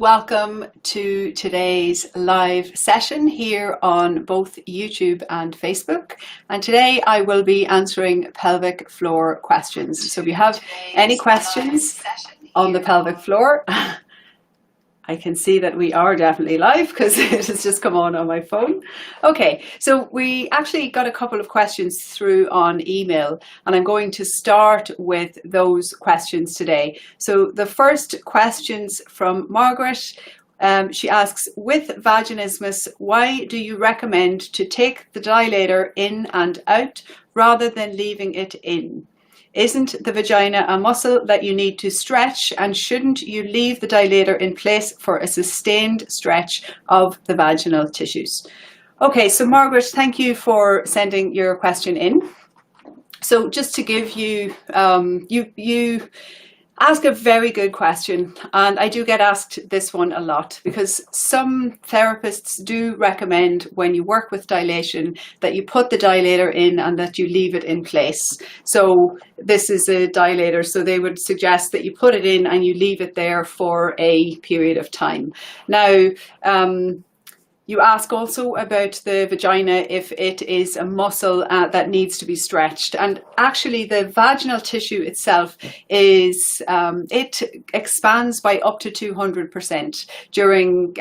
welcome to today's live session here on both YouTube and Facebook. And today I will be answering pelvic floor questions. So if you have any questions on the pelvic floor, I can see that we are definitely live because it has just come on my phone. Okay, so we actually got a couple of questions through on email, and I'm going to start with those questions today. So the first question's from Margaret. She asks, with vaginismus, why do you recommend to take the dilator in and out rather than leaving it in? Isn't the vagina a muscle that you need to stretch, and shouldn't you leave the dilator in place for a sustained stretch of the vaginal tissues? Okay, so Margaret, thank you for sending your question in. So just to give you, you ask a very good question, and I do get asked this one a lot because some therapists do recommend when you work with dilation that you put the dilator in and that you leave it in place. So this is a dilator, so they would suggest that you put it in and you leave it there for a period of time. Now, you ask also about the vagina, if it is a muscle that needs to be stretched. And actually the vaginal tissue itself is, it expands by up to 200% during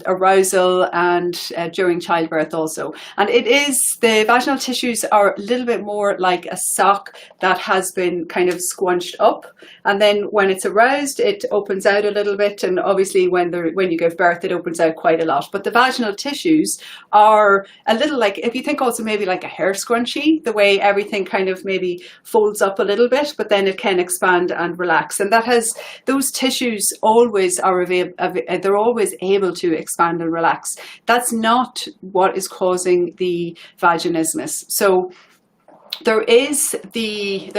arousal and during childbirth also. And the vaginal tissues are a little bit more like a sock that has been kind of squunched up. And then when it's aroused, it opens out a little bit. And obviously when you give birth, it opens out quite a lot. But the vaginal tissues are a little like, if you think also maybe like a hair scrunchie, the way everything kind of maybe folds up a little bit, but then it can expand and relax. And those tissues always they're always able to expand and relax. That's not what is causing the vaginismus. So there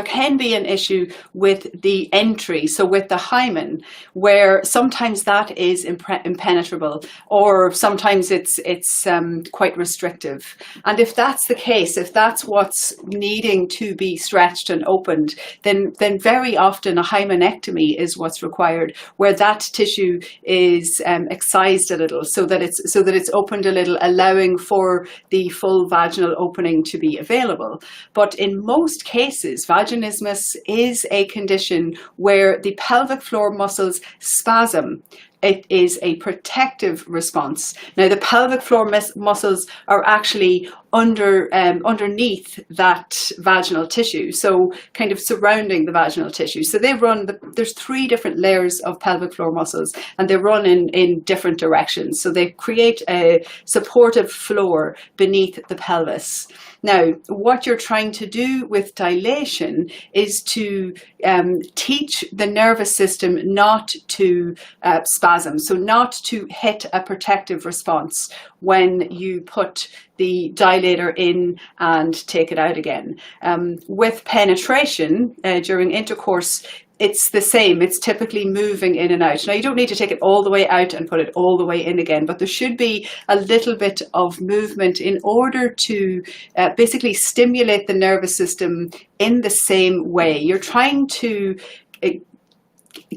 can be an issue with the entry, so with the hymen, where sometimes that is impenetrable, or sometimes it's quite restrictive. And if that's the case, if that's what's needing to be stretched and opened, then very often a hymenectomy is what's required, where that tissue is excised a little, so that it's opened a little, allowing for the full vaginal opening to be available. But in most cases, vaginismus is a condition where the pelvic floor muscles spasm. It is a protective response. Now, the pelvic floor muscles are actually underneath that vaginal tissue, so kind of surrounding the vaginal tissue. So there's 3 different layers of pelvic floor muscles, and they run in different directions. So they create a supportive floor beneath the pelvis. Now, what you're trying to do with dilation is to teach the nervous system not to spasm, so not to hit a protective response when you put the dilator in and take it out again. With penetration during intercourse, it's the same. It's typically moving in and out. Now, you don't need to take it all the way out and put it all the way in again, but there should be a little bit of movement in order to basically stimulate the nervous system in the same way. You're trying to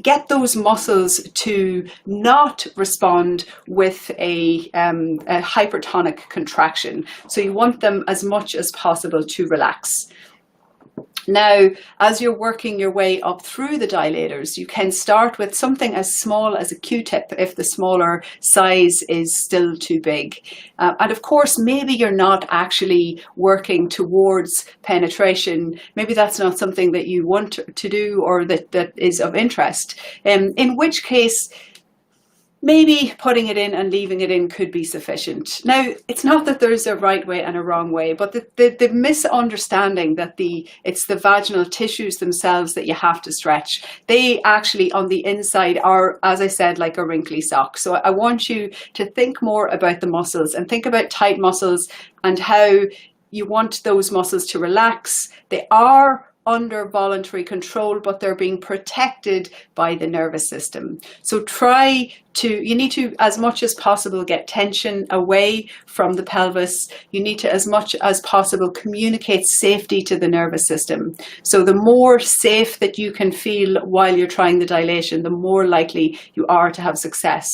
get those muscles to not respond with a hypertonic contraction. So you want them as much as possible to relax. Now, as you're working your way up through the dilators, you can start with something as small as a Q-tip if the smaller size is still too big. And of course, maybe you're not actually working towards penetration. Maybe that's not something that you want to do or that is of interest. In which case, maybe putting it in and leaving it in could be sufficient. Now, it's not that there's a right way and a wrong way, but the misunderstanding that it's the vaginal tissues themselves that you have to stretch. They actually on the inside are, as I said, like a wrinkly sock. So I want you to think more about the muscles and think about tight muscles and how you want those muscles to relax. They are under voluntary control, but they're being protected by the nervous system. So you need to, as much as possible, get tension away from the pelvis. You need to, as much as possible, communicate safety to the nervous system. So the more safe that you can feel while you're trying the dilation, the more likely you are to have success.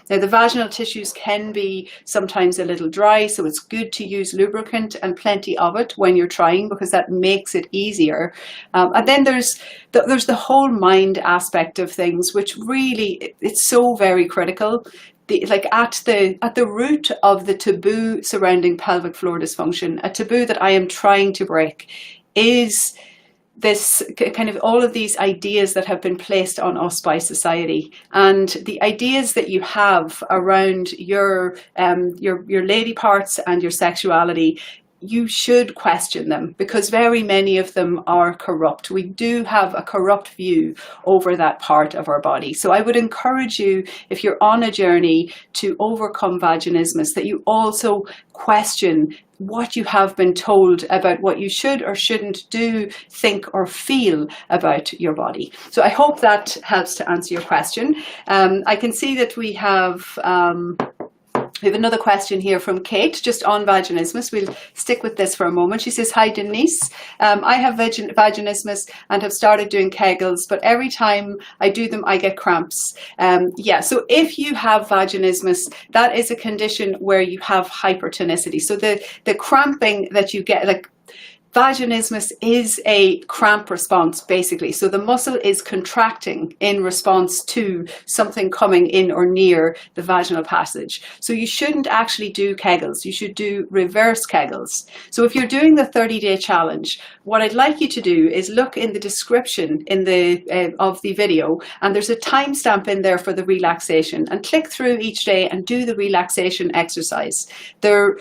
Now, the vaginal tissues can be sometimes a little dry, so it's good to use lubricant and plenty of it when you're trying, because that makes it easier. And then there's the whole mind aspect of things, which really, it's so very critical. At the root of the taboo surrounding pelvic floor dysfunction, a taboo that I am trying to break, is this kind of all of these ideas that have been placed on us by society, and the ideas that you have around your lady parts and your sexuality. You should question them, because very many of them are corrupt. We do have a corrupt view over that part of our body. So I would encourage you, if you're on a journey to overcome vaginismus, that you also question what you have been told about what you should or shouldn't do, think or feel about your body. So I hope that helps to answer your question. I can see that we have another question here from Kate, just on vaginismus. We'll stick with this for a moment. She says, "Hi Denise, I have vaginismus and have started doing kegels, but every time I do them, I get cramps." So if you have vaginismus, that is a condition where you have hypertonicity. So the cramping that you get, vaginismus is a cramp response, basically. So the muscle is contracting in response to something coming in or near the vaginal passage. So you shouldn't actually do kegels. You should do reverse kegels. So if you're doing the 30-day challenge, what I'd like you to do is look in the description of the video, and there's a timestamp in there for the relaxation, and click through each day and do the relaxation exercise. There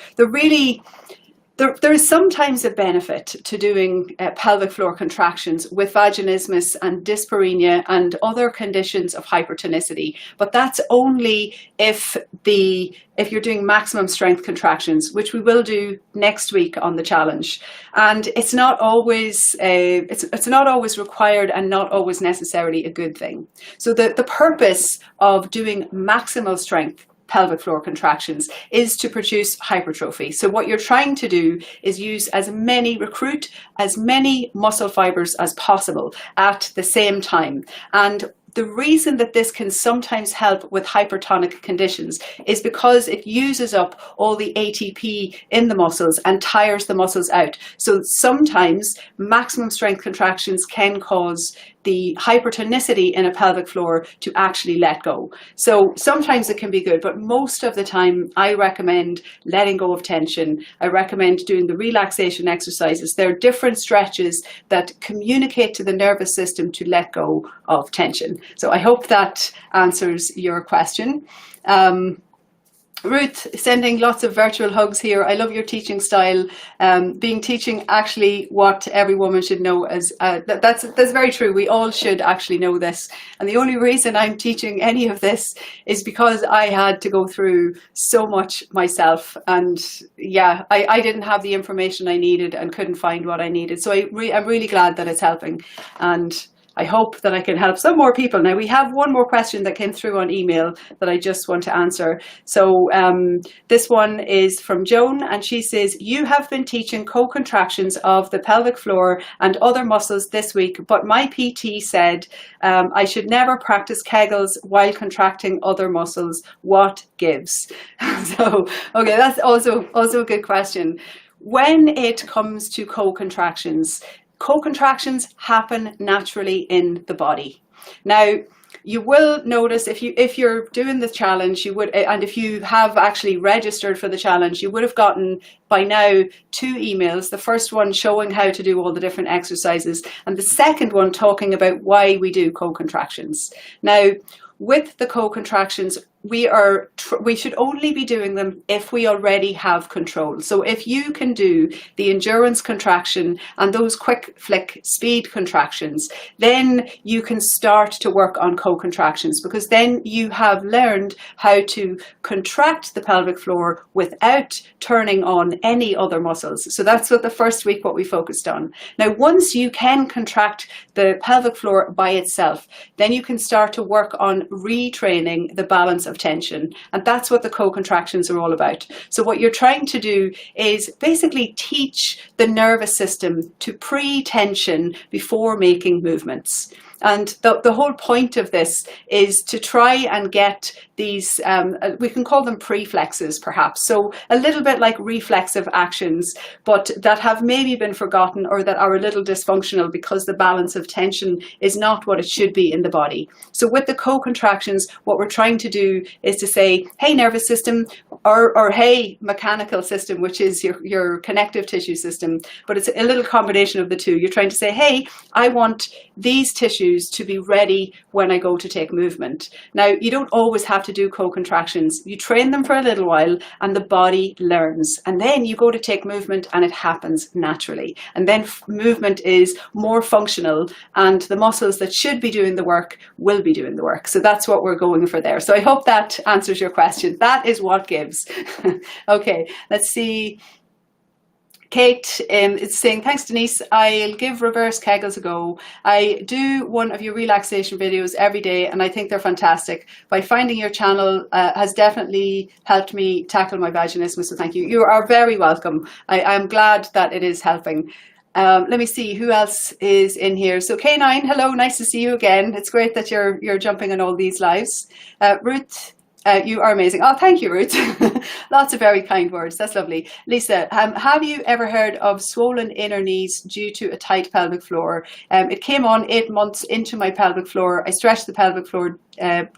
is sometimes a benefit to doing pelvic floor contractions with vaginismus and dyspareunia and other conditions of hypertonicity, but that's only if you're doing maximum strength contractions, which we will do next week on the challenge. And it's not always it's not always required and not always necessarily a good thing. So the purpose of doing maximal strength pelvic floor contractions is to produce hypertrophy. So what you're trying to do is recruit as many muscle fibers as possible at the same time. And the reason that this can sometimes help with hypertonic conditions is because it uses up all the ATP in the muscles and tires the muscles out. So sometimes maximum strength contractions can cause the hypertonicity in a pelvic floor to actually let go. So sometimes it can be good, but most of the time I recommend letting go of tension. I recommend doing the relaxation exercises. There are different stretches that communicate to the nervous system to let go of tension. So I hope that answers your question. Ruth, sending lots of virtual hugs here. I love your teaching style. Teaching actually what every woman should know. That's very true. We all should actually know this. And the only reason I'm teaching any of this is because I had to go through so much myself. And yeah, I didn't have the information I needed and couldn't find what I needed. So I'm really glad that it's helping. And I hope that I can help some more people. Now, we have one more question that came through on email that I just want to answer. So this one is from Joan, and she says, "You have been teaching co-contractions of the pelvic floor and other muscles this week, but my PT said I should never practice kegels while contracting other muscles. What gives?" So, okay, that's also a good question. When it comes to co-contractions happen naturally in the body. Now, you will notice if you're doing the challenge, you would, and if you have actually registered for the challenge, you would have gotten by now 2 emails. The first one showing how to do all the different exercises, and the second one talking about why we do co-contractions. Now, with the co-contractions, we should only be doing them if we already have control. So if you can do the endurance contraction and those quick flick speed contractions, then you can start to work on co-contractions, because then you have learned how to contract the pelvic floor without turning on any other muscles. So that's what the first week what we focused on. Now, once you can contract the pelvic floor by itself, then you can start to work on retraining the balance of tension. And that's what the co-contractions are all about. So what you're trying to do is basically teach the nervous system to pre-tension before making movements. And the whole point of this is to try and get these, we can call them preflexes perhaps. So a little bit like reflexive actions, but that have maybe been forgotten or that are a little dysfunctional because the balance of tension is not what it should be in the body. So with the co-contractions, what we're trying to do is to say, hey, nervous system, or hey, mechanical system, which is your connective tissue system, but it's a little combination of the two. You're trying to say, hey, I want these tissues to be ready when I go to take movement. Now, you don't always have to do co-contractions. You train them for a little while and the body learns. And then you go to take movement and it happens naturally. And then movement is more functional and the muscles that should be doing the work will be doing the work. So that's what we're going for there. So I hope that answers your question. That is what gives. Okay, let's see. Kate is saying, thanks Denise, I'll give reverse kegels a go. I do one of your relaxation videos every day and I think they're fantastic. By finding your channel has definitely helped me tackle my vaginismus, so thank you. You are very welcome. I'm glad that it is helping. Let me see who else is in here. So K9, hello, nice to see you again. It's great that you're jumping on all these lives. Ruth, you are amazing. Oh, thank you, Ruth. Lots of very kind words. That's lovely. Lisa, have you ever heard of swollen inner knees due to a tight pelvic floor? It came on 8 months into my pelvic floor. I stretch the pelvic floor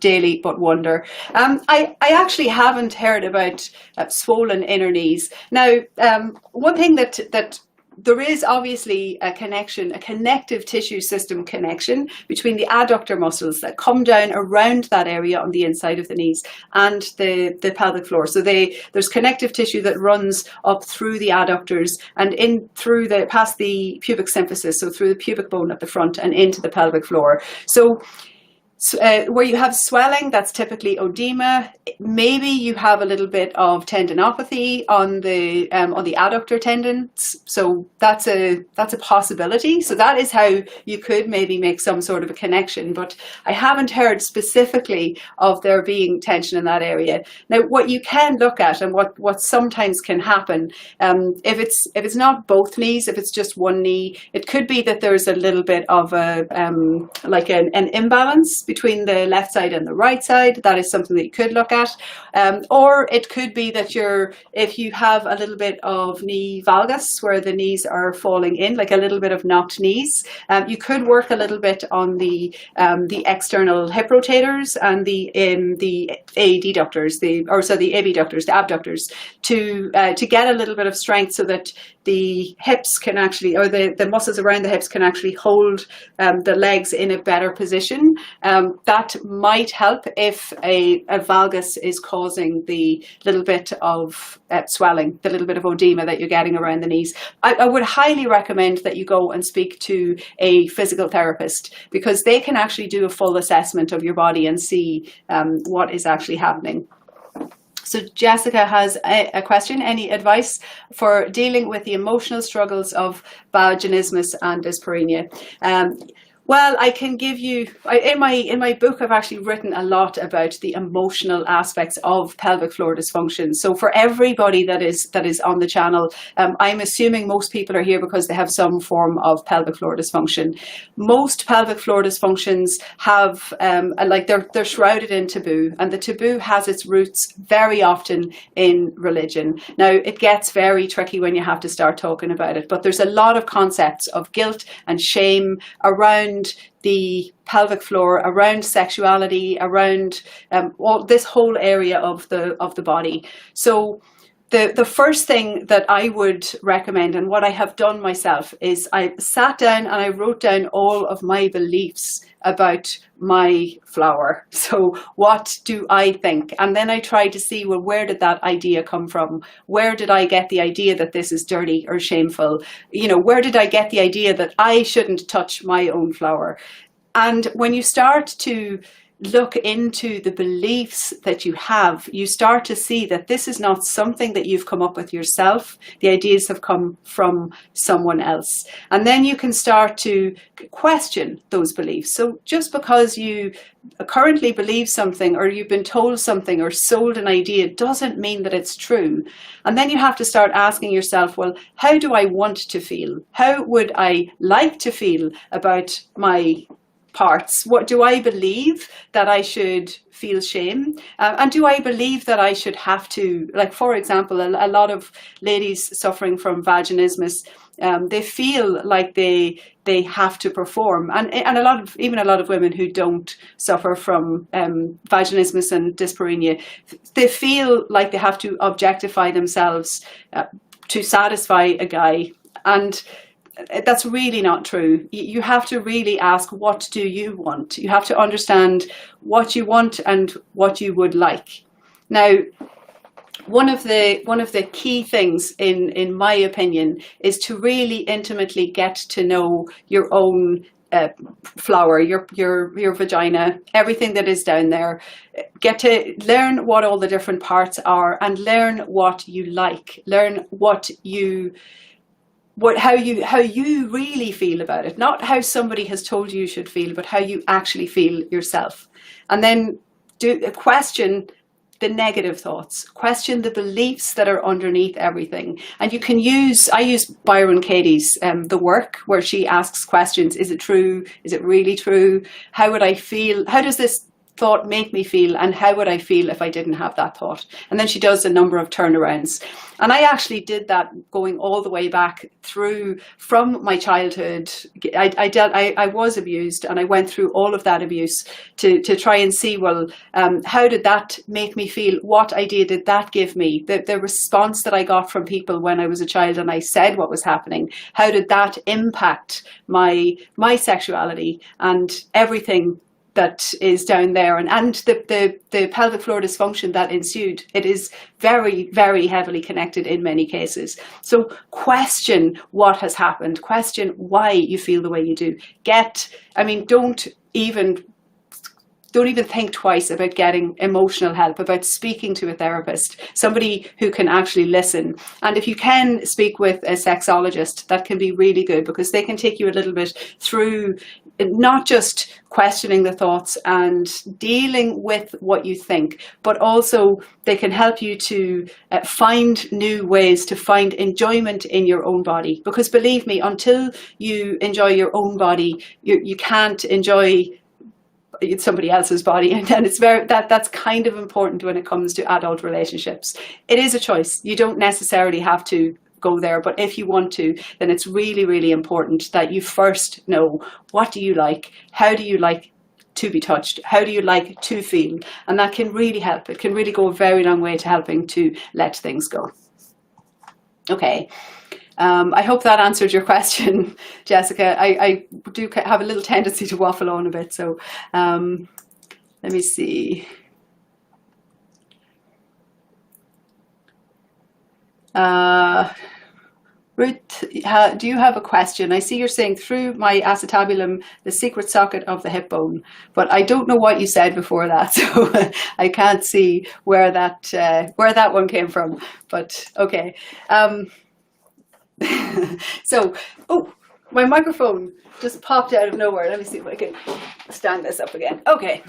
daily, but wonder. I actually haven't heard about swollen inner knees. Now, one thing that there is obviously a connection, a connective tissue system connection between the adductor muscles that come down around that area on the inside of the knees and the pelvic floor. So there's connective tissue that runs up through the adductors and in through past the pubic symphysis, so through the pubic bone at the front and into the pelvic floor. So where you have swelling, that's typically oedema. Maybe you have a little bit of tendinopathy on the adductor tendons. So that's a possibility. So that is how you could maybe make some sort of a connection. But I haven't heard specifically of there being tension in that area. Now, what you can look at and what sometimes can happen, if it's not both knees, if it's just one knee, it could be that there's a little bit of a like an imbalance between the left side and the right side. That is something that you could look at. Or it could be that if you have a little bit of knee valgus where the knees are falling in, like a little bit of knocked knees, you could work a little bit on the external hip rotators and the adductors, the abductors, the abductors, to get a little bit of strength so that the hips can actually, or the muscles around the hips can actually hold the legs in a better position. That might help if a valgus is causing the little bit of swelling, the little bit of oedema that you're getting around the knees. I would highly recommend that you go and speak to a physical therapist, because they can actually do a full assessment of your body and see what is actually happening. So Jessica has a question. Any advice for dealing with the emotional struggles of vaginismus and dyspareunia? Well, I can give you, in my book, I've actually written a lot about the emotional aspects of pelvic floor dysfunction. So for everybody that is on the channel, I'm assuming most people are here because they have some form of pelvic floor dysfunction. Most pelvic floor dysfunctions have, they're shrouded in taboo, and the taboo has its roots very often in religion. Now, it gets very tricky when you have to start talking about it, but there's a lot of concepts of guilt and shame around the pelvic floor, around sexuality, around all this whole area of the body. So the first thing that I would recommend, and what I have done myself, is I sat down and I wrote down all of my beliefs about my flower. So what do I think? And then I tried to see, well, where did that idea come from? Where did I get the idea that this is dirty or shameful? You know, where did I get the idea that I shouldn't touch my own flower? And when you start to look into the beliefs that you have, you start to see that this is not something that you've come up with yourself. The ideas have come from someone else. And then you can start to question those beliefs. So just because you currently believe something, or you've been told something or sold an idea, doesn't mean that it's true. And then you have to start asking yourself, well, how do I want to feel? How would I like to feel about my parts? What do I believe that I should feel shame? And do I believe that I should have to, like, for example, a lot of ladies suffering from vaginismus, they feel like they have to perform, and a lot of women who don't suffer from vaginismus and dyspareunia, they feel like they have to objectify themselves to satisfy a guy, and that's really not true. You have to really ask, what do you want? You have to understand what you want and what you would like. Now, one of the key things, in my opinion, is to really intimately get to know your own flower, your vagina, everything that is down there. Get to learn what all the different parts are, and learn what you like. Learn how you really feel about it, not how somebody has told you should feel, but how you actually feel yourself. And then question the negative thoughts, question the beliefs that are underneath everything. And you can I use Byron Katie's The Work, where she asks questions. Is it true? Is it really true? How would I feel? How does this thought make me feel, and how would I feel if I didn't have that thought? And then she does a number of turnarounds. And I actually did that going all the way back through from my childhood. I was abused, and I went through all of that abuse to try and see, well, how did that make me feel? What idea did that give me? The response that I got from people when I was a child and I said what was happening, how did that impact my sexuality and everything that is down there, and the pelvic floor dysfunction that ensued? It is very, very heavily connected in many cases. So question what has happened, question why you feel the way you do. Don't even think twice about getting emotional help, about speaking to a therapist, somebody who can actually listen. And if you can speak with a sexologist, that can be really good, because they can take you a little bit through not just questioning the thoughts and dealing with what you think, but also they can help you to find new ways to find enjoyment in your own body. Because believe me, until you enjoy your own body, you can't enjoy somebody else's body. And it's that's kind of important when it comes to adult relationships. It is a choice. You don't necessarily have to go there, but if you want to, then it's really, really important that you first know, what do you like? How do you like to be touched? How do you like to feel? And that can really help. It can really go a very long way to helping to let things go. Okay. I hope that answered your question, Jessica. I do have a little tendency to waffle on a bit, so let me see. Ruth, do you have a question? I see you're saying through my acetabulum, the secret socket of the hip bone, but I don't know what you said before that, so I can't see where that one came from. But okay. So, my microphone just popped out of nowhere. Let me see if I can stand this up again. Okay.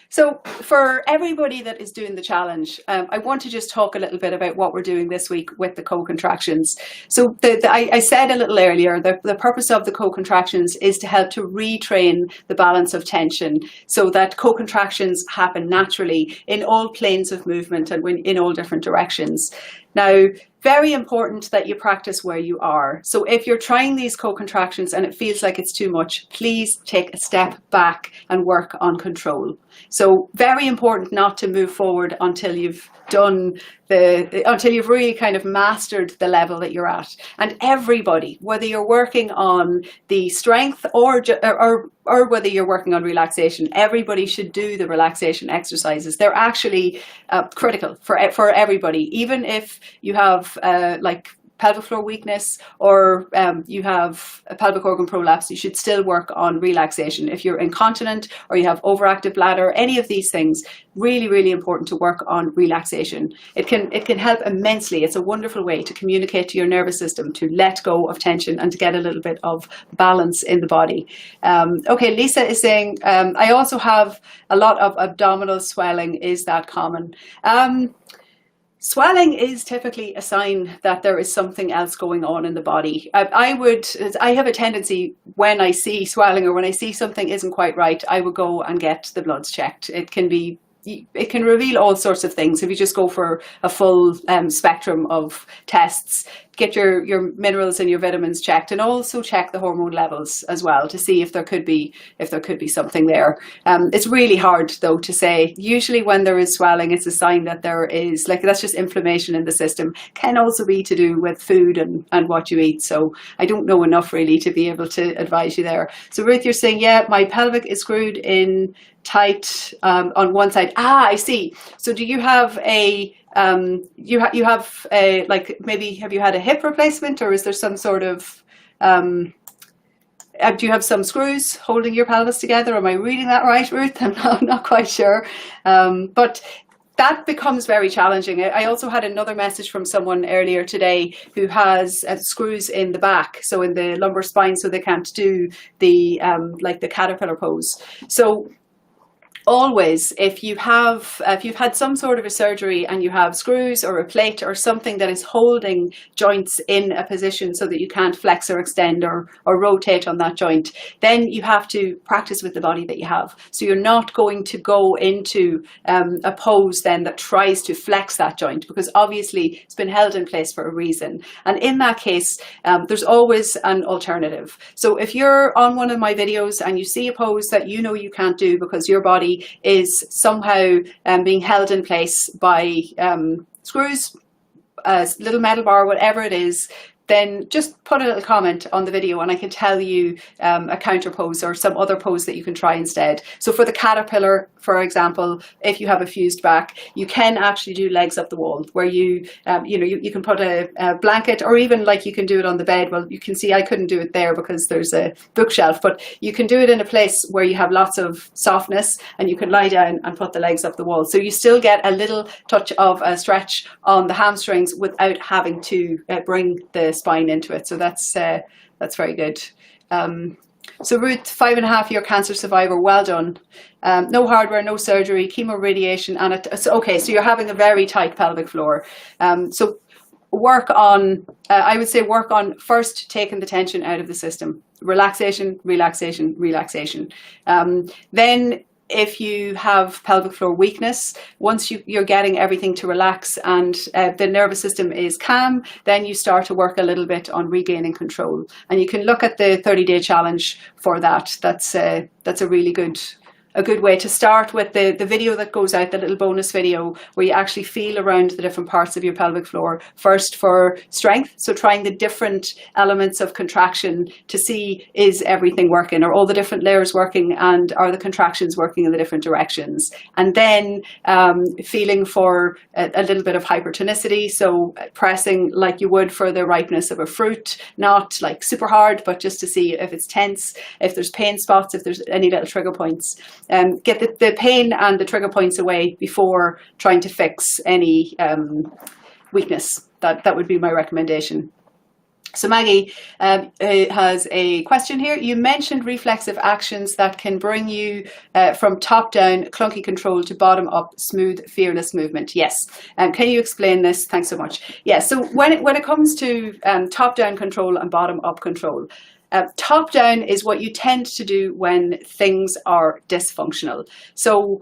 So for everybody that is doing the challenge, I want to just talk a little bit about what we're doing this week with the Cocontractions. So I said a little earlier, the purpose of the Cocontractions is to help to retrain the balance of tension so that Cocontractions happen naturally in all planes of movement and in all different directions. Now, very important that you practice where you are. So if you're trying these co-contractions and it feels like it's too much, please take a step back and work on control. So very important not to move forward until you've done until you've really kind of mastered the level that you're at. And everybody, whether you're working on the strength or whether you're working on relaxation, everybody should do the relaxation exercises. They're actually critical for everybody, even if you have like pelvic floor weakness or you have a pelvic organ prolapse, you should still work on relaxation. If you're incontinent or you have overactive bladder, any of these things, really, really important to work on relaxation. It can help immensely. It's a wonderful way to communicate to your nervous system to let go of tension and to get a little bit of balance in the body. Okay, Lisa is saying, I also have a lot of abdominal swelling. Is that common? Swelling is typically a sign that there is something else going on in the body. I have a tendency when I see swelling or when I see something isn't quite right, I would go and get the bloods checked. It can reveal all sorts of things if you just go for a full spectrum of tests. Get your minerals and your vitamins checked, and also check the hormone levels as well to see if there could be something there. It's really hard though to say. Usually when there is swelling, it's a sign that there is, like, that's just inflammation in the system. Can also be to do with food and what you eat. So I don't know enough really to be able to advise you there. So Ruth, you're saying, yeah, my pelvic is screwed in tight on one side. I see. So do you have a you have a, like, maybe have you had a hip replacement, or is there some sort of do you have some screws holding your pelvis together? Am I reading that right, Ruth? I'm not quite sure, but that becomes very challenging. I also had another message from someone earlier today who has screws in the back, so in the lumbar spine, so they can't do the like the caterpillar pose. So always, if you've had some sort of a surgery and you have screws or a plate or something that is holding joints in a position so that you can't flex or extend or rotate on that joint, then you have to practice with the body that you have. So you're not going to go into a pose then that tries to flex that joint, because obviously it's been held in place for a reason. And in that case, there's always an alternative. So if you're on one of my videos and you see a pose that you know you can't do because your body is somehow being held in place by screws, a little metal bar, whatever it is, then just put a little comment on the video and I can tell you a counter pose or some other pose that you can try instead. So for the caterpillar, for example, if you have a fused back, you can actually do legs up the wall, where you can put a blanket, or even like you can do it on the bed. Well, you can see I couldn't do it there because there's a bookshelf, but you can do it in a place where you have lots of softness and you can lie down and put the legs up the wall. So you still get a little touch of a stretch on the hamstrings without having to bring the spine into it. So that's very good. So Ruth, 5.5-year cancer survivor, well done. No hardware, no surgery, chemo, radiation, and okay, so you're having a very tight pelvic floor. So work on, I would say work on first taking the tension out of the system. Relaxation, relaxation, relaxation. Then if you have pelvic floor weakness, once you're getting everything to relax and the nervous system is calm, then you start to work a little bit on regaining control. And you can look at the 30-day challenge for that. That's a really good way to start with the video that goes out, the little bonus video where you actually feel around the different parts of your pelvic floor. First for strength, so trying the different elements of contraction to see, is everything working? Are all the different layers working? And are the contractions working in the different directions? And then feeling for a little bit of hypertonicity, so pressing like you would for the ripeness of a fruit, not like super hard, but just to see if it's tense, if there's pain spots, if there's any little trigger points. Get the pain and the trigger points away before trying to fix any weakness. That would be my recommendation. So Maggie has a question here. You mentioned reflexive actions that can bring you from top down, clunky control, to bottom up, smooth, fearless movement. Yes. Can you explain this? Thanks so much. Yeah. So when it comes to top down control and bottom up control, Top down is what you tend to do when things are dysfunctional. So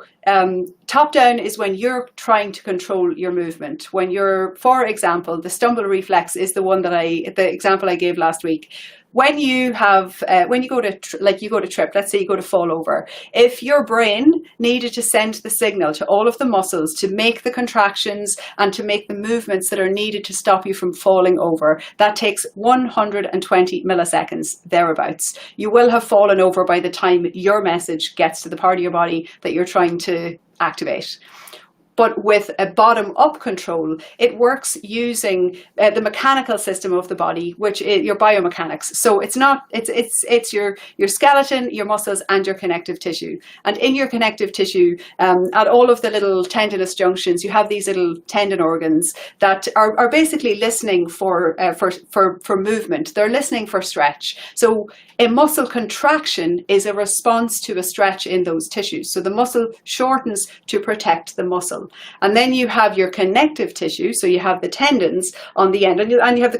top down is when you're trying to control your movement. When you're, for example, the stumble reflex is the example I gave last week. When you have, when you go to trip, let's say you go to fall over, if your brain needed to send the signal to all of the muscles to make the contractions and to make the movements that are needed to stop you from falling over, that takes 120 milliseconds, thereabouts. You will have fallen over by the time your message gets to the part of your body that you're trying to activate. But with a bottom-up control, it works using the mechanical system of the body, which is your biomechanics. So it's your skeleton, your muscles, and your connective tissue. And in your connective tissue, at all of the little tendinous junctions, you have these little tendon organs that are basically listening for movement. They're listening for stretch. So a muscle contraction is a response to a stretch in those tissues. So the muscle shortens to protect the muscle. And then you have your connective tissue, so you have the tendons on the end, and you have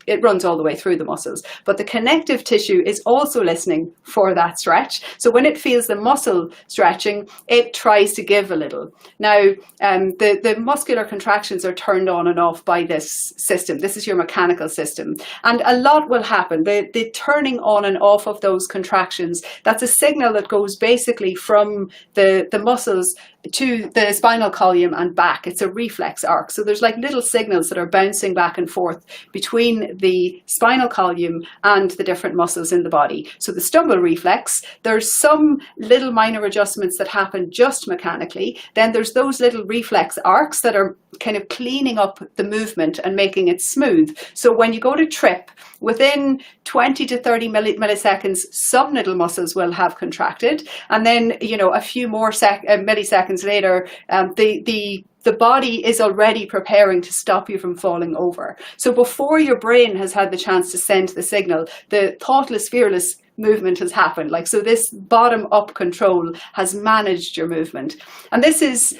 it runs all the way through the muscles. But the connective tissue is also listening for that stretch. So when it feels the muscle stretching, it tries to give a little. Now, the muscular contractions are turned on and off by this system. This is your mechanical system. And a lot will happen. The turning on and off of those contractions, that's a signal that goes basically from the muscles to the spinal column and back. It's a reflex arc. So there's like little signals that are bouncing back and forth between the spinal column and the different muscles in the body. So the stumble reflex, there's some little minor adjustments that happen just mechanically. Then there's those little reflex arcs that are kind of cleaning up the movement and making it smooth. So when you go to trip, within 20 to 30 milliseconds, some little muscles will have contracted. And then, a few more milliseconds later, the body is already preparing to stop you from falling over. So before your brain has had the chance to send the signal, the thoughtless, fearless movement has happened. So this bottom-up control has managed your movement. And this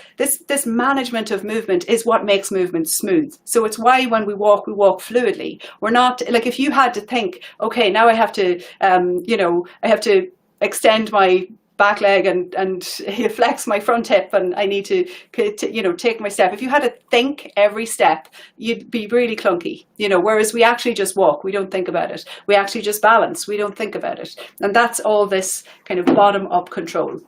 management of movement is what makes movement smooth. So it's why when we walk fluidly. We're not, if you had to think, okay, now I have to, I have to extend my back leg and flex my front hip, and I need to take my step. If you had to think every step, you'd be really clunky, whereas we actually just walk. We don't think about it. We actually just balance. We don't think about it. And that's all this kind of bottom-up control.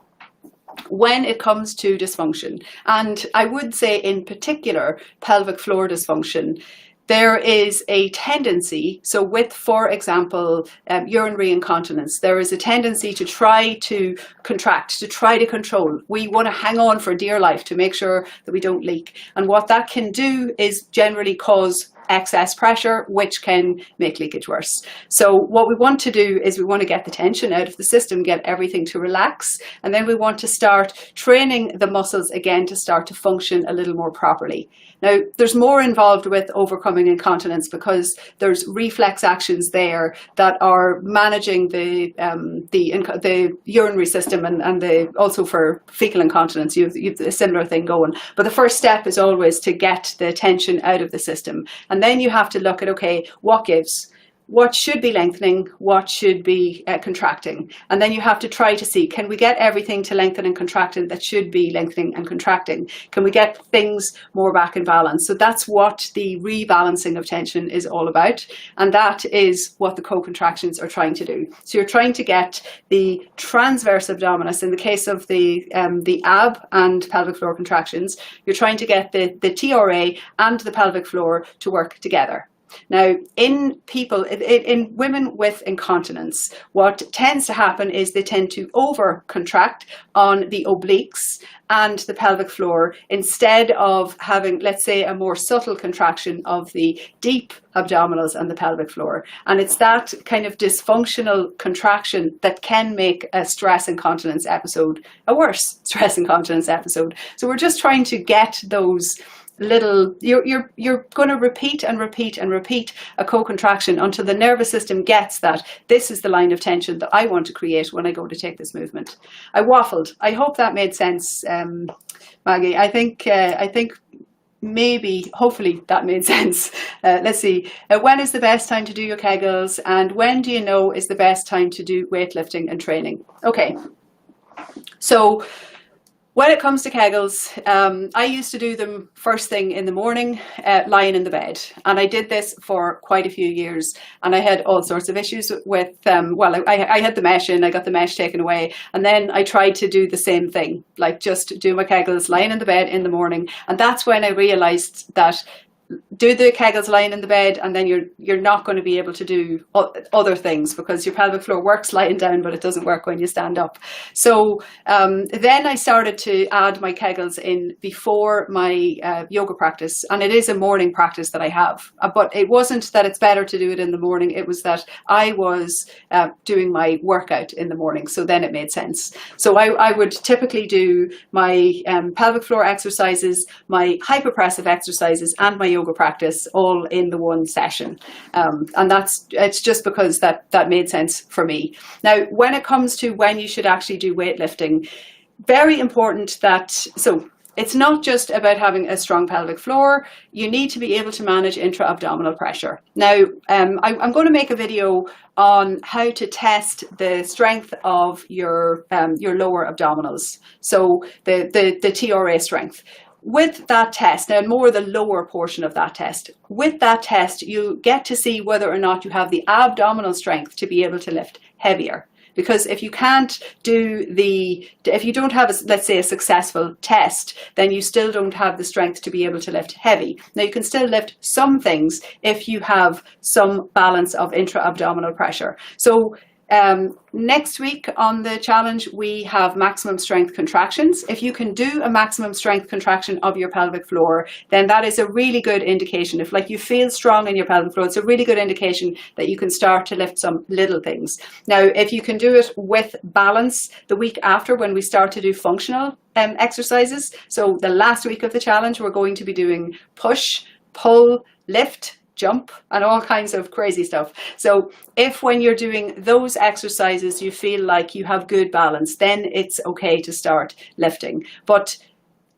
When it comes to dysfunction, and I would say in particular pelvic floor dysfunction, there is a tendency, so with, for example, urinary incontinence, there is a tendency to try to contract, to try to control. We want to hang on for dear life to make sure that we don't leak. And what that can do is generally cause excess pressure, which can make leakage worse. So what we want to do is we want to get the tension out of the system, get everything to relax, and then we want to start training the muscles again to start to function a little more properly. Now, there's more involved with overcoming incontinence because there's reflex actions there that are managing the urinary system and also for fecal incontinence, you've a similar thing going. But the first step is always to get the tension out of the system. And then you have to look at, okay, what gives? What should be lengthening, what should be contracting. And then you have to try to see, can we get everything to lengthen and contracting that should be lengthening and contracting? Can we get things more back in balance? So that's what the rebalancing of tension is all about. And that is what the co-contractions are trying to do. So you're trying to get the transverse abdominis, in the case of the ab and pelvic floor contractions, you're trying to get the TRA and the pelvic floor to work together. Now, in women with incontinence, what tends to happen is they tend to over-contract on the obliques and the pelvic floor instead of having, let's say, a more subtle contraction of the deep abdominals and the pelvic floor. And it's that kind of dysfunctional contraction that can make a stress incontinence episode a worse stress incontinence episode. So we're just trying to get those little, you're going to repeat and repeat and repeat a co-contraction until the nervous system gets that this is the line of tension that I want to create when I go to take this movement. I waffled. I hope that made sense, Maggie. I think maybe, hopefully that made sense. Let's see. When is the best time to do your kegels, and when do you know is the best time to do weightlifting and training? Okay, so when it comes to kegels, I used to do them first thing in the morning, lying in the bed. And I did this for quite a few years. And I had all sorts of issues with, I had the mesh in, I got the mesh taken away. And then I tried to do the same thing, like just do my kegels lying in the bed in the morning. And that's when I realized that do the kegels lying in the bed, and then you're not going to be able to do other things, because your pelvic floor works lying down, but it doesn't work when you stand up. So then I started to add my kegels in before my yoga practice, and it is a morning practice that I have. But it wasn't that it's better to do it in the morning, it was that I was doing my workout in the morning, so then it made sense. So I would typically do my pelvic floor exercises, my hyperpressive exercises, and my yoga practice all in the one session, and it's just because that made sense for me. Now, when it comes to when you should actually do weightlifting, very important that, so it's not just about having a strong pelvic floor, you need to be able to manage intra-abdominal pressure. Now, I'm going to make a video on how to test the strength of your lower abdominals, so the TRA strength. With that test, now more the lower portion of that test, with that test you get to see whether or not you have the abdominal strength to be able to lift heavier. Because if you don't have, let's say, a successful test, then you still don't have the strength to be able to lift heavy. Now, you can still lift some things if you have some balance of intra-abdominal pressure. So next week on the challenge, we have maximum strength contractions. If you can do a maximum strength contraction of your pelvic floor, then that is a really good indication. If you feel strong in your pelvic floor, it's a really good indication that you can start to lift some little things. Now, if you can do it with balance the week after, when we start to do functional exercises, so the last week of the challenge, we're going to be doing push, pull, lift, jump, and all kinds of crazy stuff. So if when you're doing those exercises you feel like you have good balance, then it's okay to start lifting. But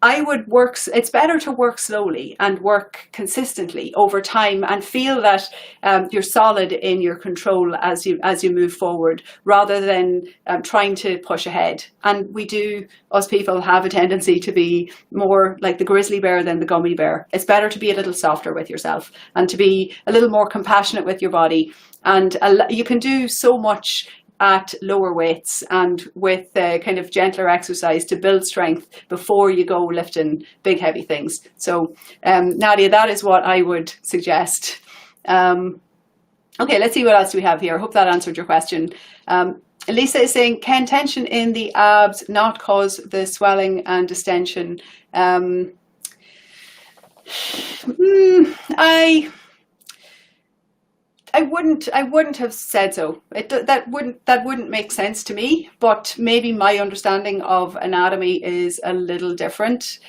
it's better to work slowly and work consistently over time and feel that you're solid in your control as you move forward, rather than trying to push ahead. And us people have a tendency to be more like the grizzly bear than the gummy bear. It's better to be a little softer with yourself and to be a little more compassionate with your body. And you can do so much at lower weights and with kind of gentler exercise to build strength before you go lifting big heavy things. So Nadia, that is what I would suggest. Okay, let's see what else we have here. I hope that answered your question. Lisa is saying, can tension in the abs not cause the swelling and distension? I wouldn't have said so. That wouldn't make sense to me, but maybe my understanding of anatomy is a little different.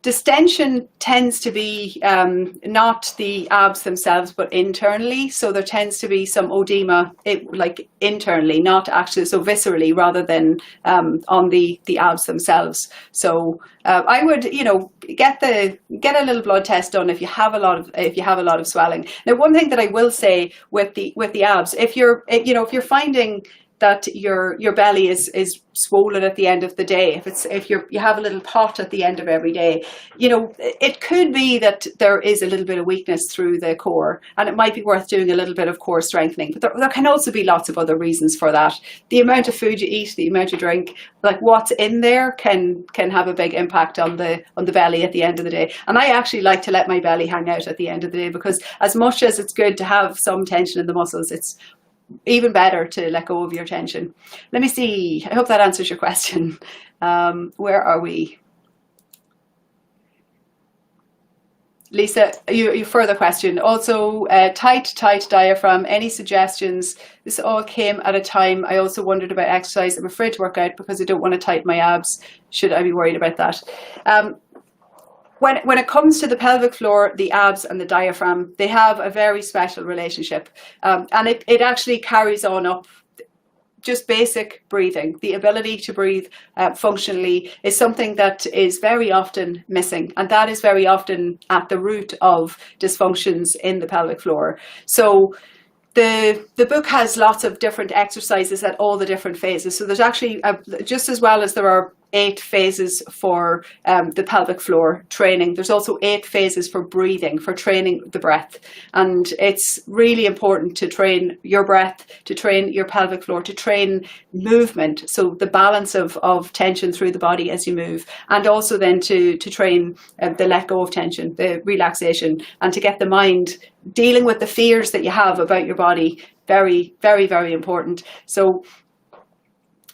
Distension tends to be not the abs themselves, but internally. So there tends to be some edema, internally, not actually, so viscerally, rather than on the abs themselves. So I would, get a little blood test done if you have a lot of swelling. Now, one thing that I will say with the abs, if you're finding that your belly is swollen at the end of the day, if you have a little pot at the end of every day, it could be that there is a little bit of weakness through the core, and it might be worth doing a little bit of core strengthening. But there can also be lots of other reasons for that. The amount of food you eat, the amount you drink, what's in there can have a big impact on the belly at the end of the day. And I actually like to let my belly hang out at the end of the day, because as much as it's good to have some tension in the muscles, it's even better to let go of your tension. Let me see. I hope that answers your question. Where are we? Lisa, your further question. Also, tight diaphragm. Any suggestions? This all came at a time I also wondered about exercise. I'm afraid to work out because I don't want to tighten my abs. Should I be worried about that? When it comes to the pelvic floor, the abs and the diaphragm, they have a very special relationship. And it actually carries on up just basic breathing, the ability to breathe functionally, is something that is very often missing, and that is very often at the root of dysfunctions in the pelvic floor. So the book has lots of different exercises at all the different phases. So there's actually, just as well as there are 8 phases for the pelvic floor training, there's also 8 phases for breathing, for training the breath. And it's really important to train your breath, to train your pelvic floor, to train movement, so the balance of tension through the body as you move, and also then to train the let go of tension, the relaxation, and to get the mind dealing with the fears that you have about your body. Very, very, very important. So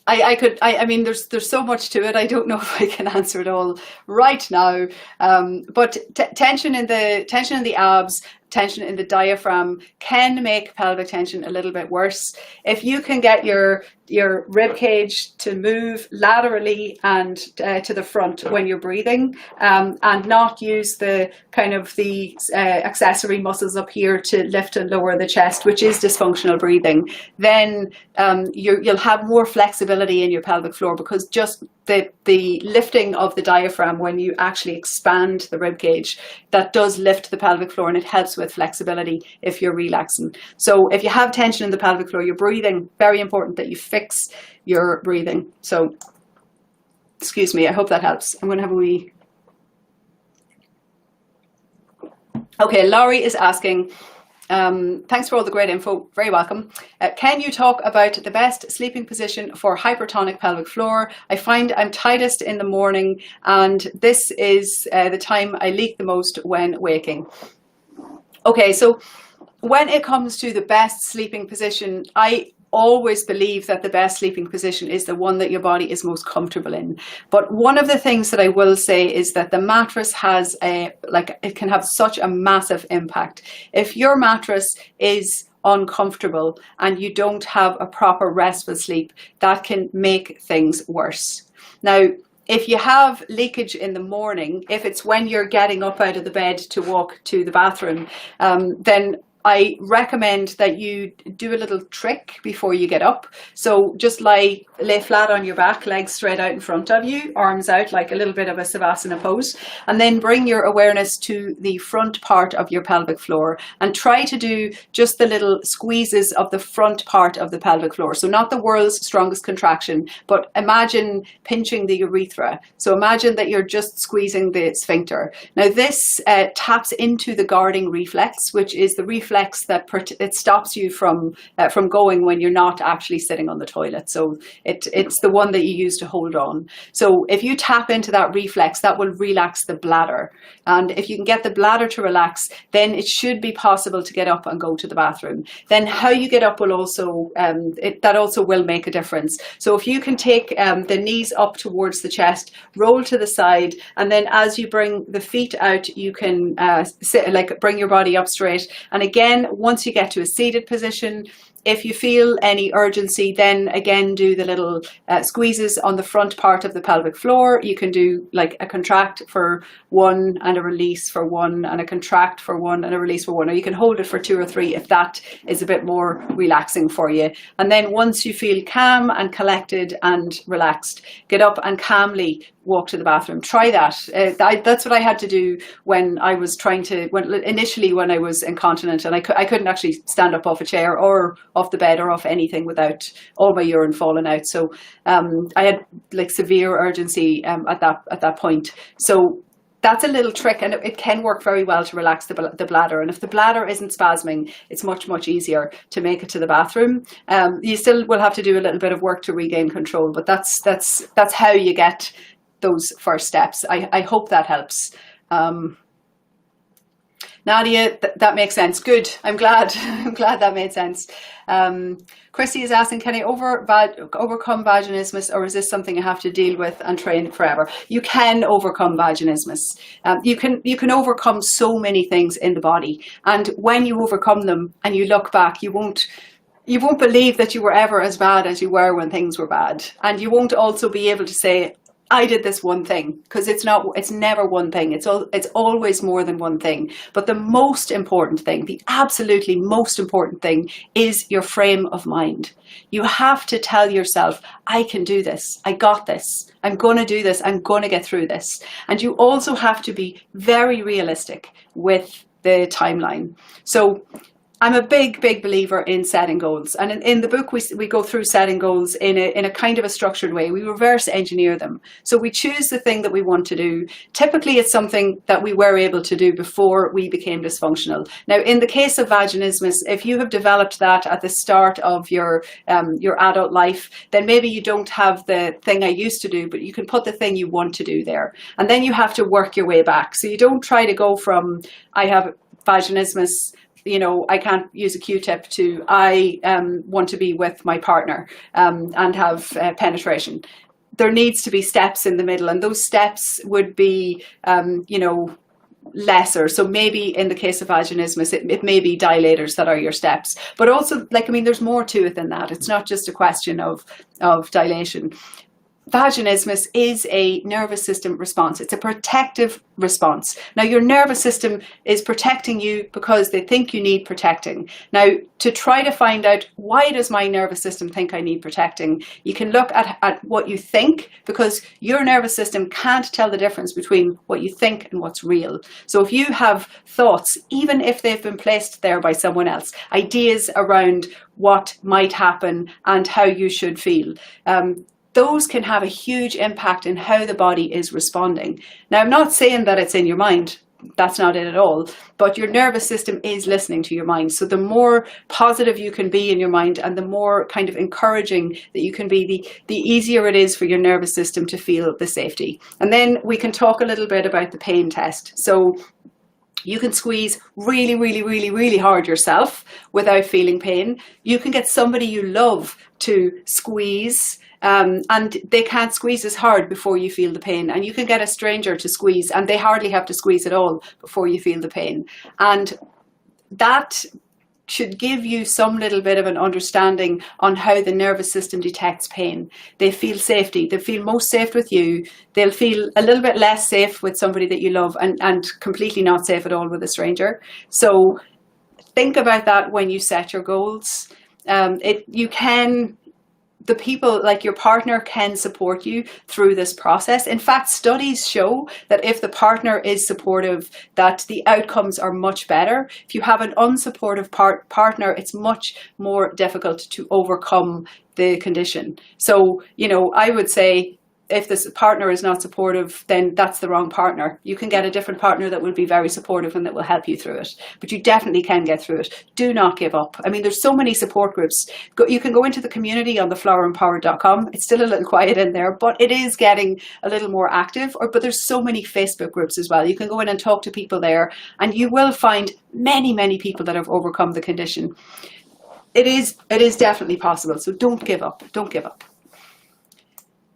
I mean, there's so much to it. I don't know if I can answer it all right now. But tension in the abs, tension in the diaphragm can make pelvic tension a little bit worse. If you can get your rib cage to move laterally and to the front when you're breathing, and not use the kind of the accessory muscles up here to lift and lower the chest, which is dysfunctional breathing, then you'll have more flexibility in your pelvic floor, because just the lifting of the diaphragm, when you actually expand the rib cage, that does lift the pelvic floor, and it helps with flexibility if you're relaxing. So if you have tension in the pelvic floor, your breathing, very important that you fix your breathing. So, excuse me, I hope that helps. I'm going to have a wee. Okay, Laurie is asking, thanks for all the great info, very welcome. Can you talk about the best sleeping position for hypertonic pelvic floor? I find I'm tightest in the morning, and this is the time I leak the most when waking. Okay, so when it comes to the best sleeping position, I always believe that the best sleeping position is the one that your body is most comfortable in. But one of the things that I will say is that the mattress has it can have such a massive impact. If your mattress is uncomfortable and you don't have a proper restful sleep, that can make things worse. Now, if you have leakage in the morning, if it's when you're getting up out of the bed to walk to the bathroom, then I recommend that you do a little trick before you get up. So just lay flat on your back, legs straight out in front of you, arms out like a little bit of a Savasana pose, and then bring your awareness to the front part of your pelvic floor and try to do just the little squeezes of the front part of the pelvic floor. So not the world's strongest contraction, but imagine pinching the urethra. So imagine that you're just squeezing the sphincter. Now this taps into the guarding reflex, which is the reflex that it stops you from going when you're not actually sitting on the toilet. So it's the one that you use to hold on. So if you tap into that reflex, that will relax the bladder. And if you can get the bladder to relax, then it should be possible to get up and go to the bathroom. Then how you get up will also, that also will make a difference. So if you can take the knees up towards the chest, roll to the side, and then as you bring the feet out, you can bring your body up straight. And again, once you get to a seated position, if you feel any urgency, then again do the little squeezes on the front part of the pelvic floor. You can do like a contract for 1 and a release for 1, and a contract for 1 and a release for 1. Or you can hold it for 2 or 3 if that is a bit more relaxing for you. And then once you feel calm and collected and relaxed, get up and calmly walk to the bathroom. Try that. That's what I had to do when I was initially when I was incontinent, and I couldn't actually stand up off a chair or off the bed or off anything without all my urine falling out. So I had like severe urgency at that point. So that's a little trick, and it can work very well to relax the bladder. And if the bladder isn't spasming, it's much, much easier to make it to the bathroom. You still will have to do a little bit of work to regain control, but that's how you get those first steps. I hope that helps. Nadia, that makes sense. Good. I'm glad that made sense. Chrissy is asking, can I overcome vaginismus, or is this something I have to deal with and train forever? You can overcome vaginismus. You can overcome so many things in the body, and when you overcome them and you look back, you won't believe that you were ever as bad as you were when things were bad, and you won't also be able to say, I did this one thing, because it's never one thing. It's always more than one thing. But the most important thing, the absolutely most important thing, is your frame of mind. You have to tell yourself, I can do this. I got this. I'm going to do this. I'm going to get through this. And you also have to be very realistic with the timeline. So I'm a big believer in setting goals. And in the book, we go through setting goals in a kind of a structured way. We reverse engineer them. So we choose the thing that we want to do. Typically, it's something that we were able to do before we became dysfunctional. Now, in the case of vaginismus, if you have developed that at the start of your adult life, then maybe you don't have the thing I used to do, but you can put the thing you want to do there. And then you have to work your way back. So you don't try to go from, I have vaginismus, I can't use a Q-tip, to I want to be with my partner and have penetration. There needs to be steps in the middle, and those steps would be, lesser. So maybe in the case of vaginismus, it may be dilators that are your steps. But also, there's more to it than that. It's not just a question of dilation. Vaginismus is a nervous system response. It's a protective response. Now, your nervous system is protecting you because they think you need protecting. Now, to try to find out, why does my nervous system think I need protecting? You can look at what you think, because your nervous system can't tell the difference between what you think and what's real. So if you have thoughts, even if they've been placed there by someone else, ideas around what might happen and how you should feel, those can have a huge impact in how the body is responding. Now, I'm not saying that it's in your mind. That's not it at all. But your nervous system is listening to your mind. So the more positive you can be in your mind, and the more kind of encouraging that you can be, the easier it is for your nervous system to feel the safety. And then we can talk a little bit about the pain test. So you can squeeze really hard yourself without feeling pain. You can get somebody you love to squeeze, and they can't squeeze as hard before you feel the pain. And you can get a stranger to squeeze, and they hardly have to squeeze at all before you feel the pain. And that should give you some little bit of an understanding on how the nervous system detects pain. They feel safety. They feel most safe with you. They'll feel a little bit less safe with somebody that you love, and completely not safe at all with a stranger. So think about that when you set your goals. The people, like your partner, can support you through this process. In fact, studies show that if the partner is supportive, that the outcomes are much better. If you have an unsupportive partner, it's much more difficult to overcome the condition. So, I would say, if this partner is not supportive, then that's the wrong partner. You can get a different partner that will be very supportive and that will help you through it. But you definitely can get through it. Do not give up. There's so many support groups. You can go into the community on theflowerempowered.com. It's still a little quiet in there, but it is getting a little more active. But there's so many Facebook groups as well. You can go in and talk to people there, and you will find many people that have overcome the condition. It is definitely possible. So don't give up. Don't give up.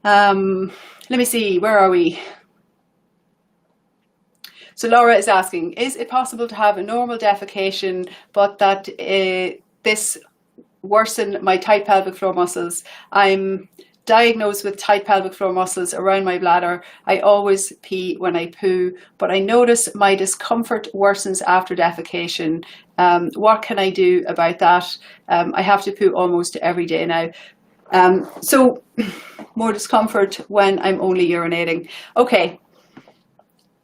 Let me see, where are we? So Laura is asking, is it possible to have a normal defecation, but that this worsen my tight pelvic floor muscles? I'm diagnosed with tight pelvic floor muscles around my bladder. I always pee when I poo, but I notice my discomfort worsens after defecation. What can I do about that? I have to poo almost every day now. So more discomfort when I'm only urinating. Okay,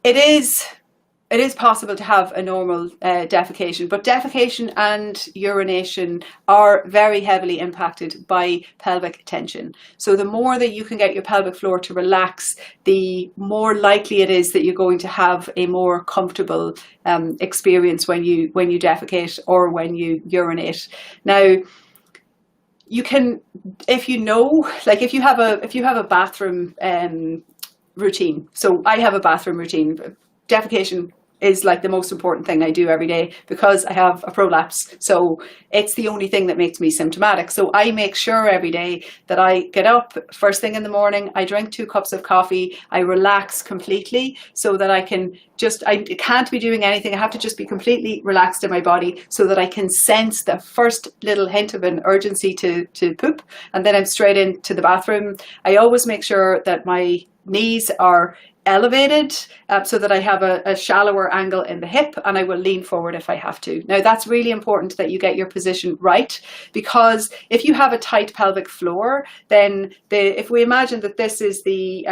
it is possible to have a normal defecation, but defecation and urination are very heavily impacted by pelvic tension. So the more that you can get your pelvic floor to relax, the more likely it is that you're going to have a more comfortable experience when you defecate or when you urinate. Now, you can, if you have a bathroom routine. So I have a bathroom routine. Defecation is like the most important thing I do every day because I have a prolapse. So it's the only thing that makes me symptomatic. So I make sure every day that I get up first thing in the morning, I drink 2 cups of coffee, I relax completely so that I can't be doing anything. I have to just be completely relaxed in my body so that I can sense the first little hint of an urgency to poop. And then I'm straight into the bathroom. I always make sure that my knees are elevated so that I have a shallower angle in the hip, and I will lean forward if I have to. Now that's really important that you get your position right, because if you have a tight pelvic floor, then if we imagine that this is the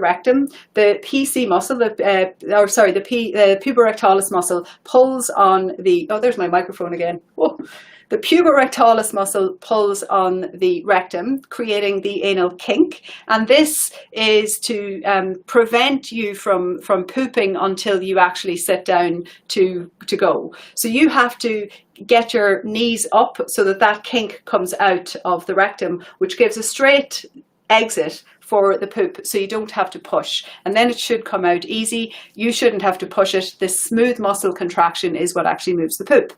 rectum, the PC muscle, the puborectalis muscle pulls on the, oh, there's my microphone again. Whoa. The puborectalis muscle pulls on the rectum, creating the anal kink, and this is to prevent you from pooping until you actually sit down to go. So you have to get your knees up so that kink comes out of the rectum, which gives a straight exit for the poop, so you don't have to push, and then it should come out easy. You shouldn't have to push it. This smooth muscle contraction is what actually moves the poop.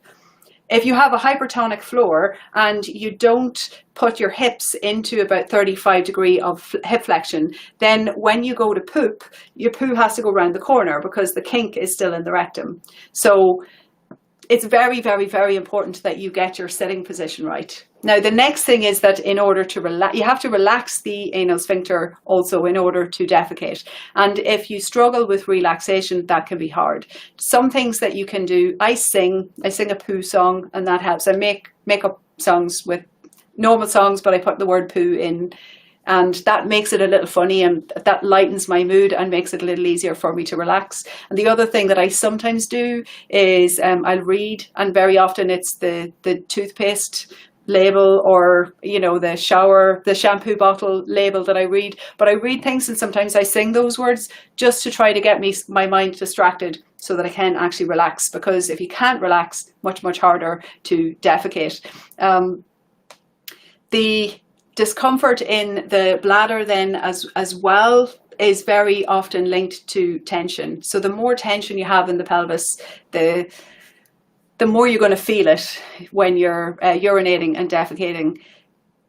If you have a hypertonic floor and you don't put your hips into about 35 degrees of hip flexion, then when you go to poop, your poo has to go around the corner because the kink is still in the rectum. So it's very, very, very important that you get your sitting position right. Now, the next thing is that in order to relax, you have to relax the anal sphincter also in order to defecate. And if you struggle with relaxation, that can be hard. Some things that you can do, I sing a poo song, and that helps. I make up songs with normal songs, but I put the word poo in, and that makes it a little funny, and that lightens my mood and makes it a little easier for me to relax. And the other thing that I sometimes do is I'll read, and very often it's the toothpaste label, or the shampoo bottle label that I read. But I read things, and sometimes I sing those words just to try to get my mind distracted so that I can actually relax, because if you can't relax, much harder to defecate. The discomfort in the bladder then as well is very often linked to tension. So the more tension you have in the pelvis, the more you're going to feel it when you're urinating and defecating.